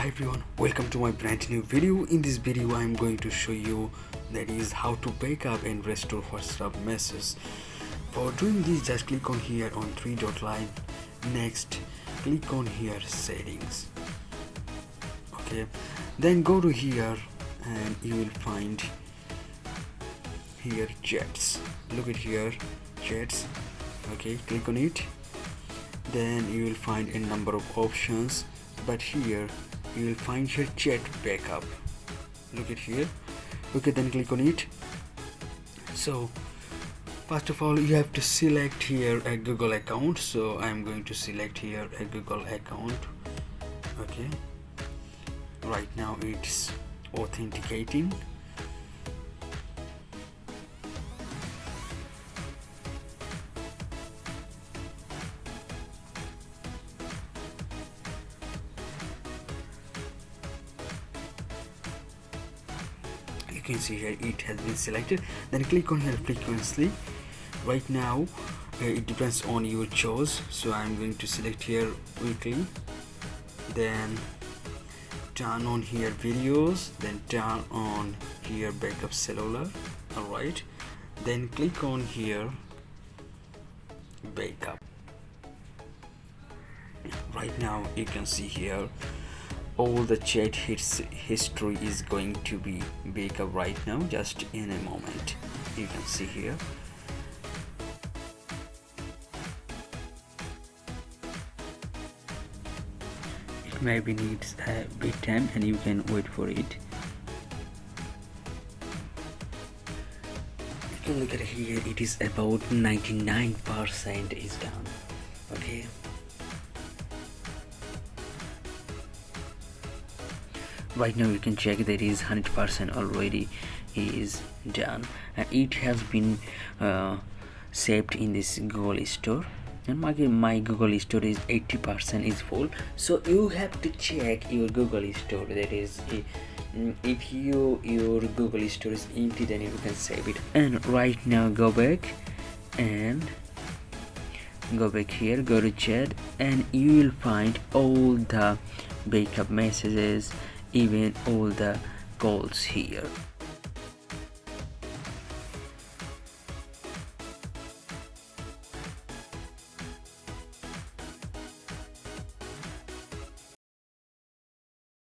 Hi everyone, welcome to my brand new video. In this video I am going to show you that is how to backup and restore WhatsApp messages. For doing this, just click on here on three dot line. Next click on here settings. Okay, then go to here and you will find here chats. Look at here chats. Okay, click on it. Then you will find a number of options, but here you will find here chat backup. Look at here. Okay, then click on it. So first of all, you have to select here a Google account. So I am going to select here a Google account. Okay, right now it's authenticating. You can see here it has been selected. Then click on here frequently. Right now it depends on your choice, so I'm going to select here weekly. Then turn on here videos, then turn on here backup cellular. Alright, then click on here backup. Right now you can see here all the chat history is going to be backup right now. Just in a moment you can see here. It maybe needs a bit time and you can wait for it. You can look at here, it is about 99% is done. Okay, right now you can check that is 100% already is done, and it has been saved in this Google Store, and my Google Store is 80% is full. So you have to check your Google Store, that is if your Google Store is empty, then you can save it. And right now go back here, go to chat, and you will find all the backup messages, even all the calls here.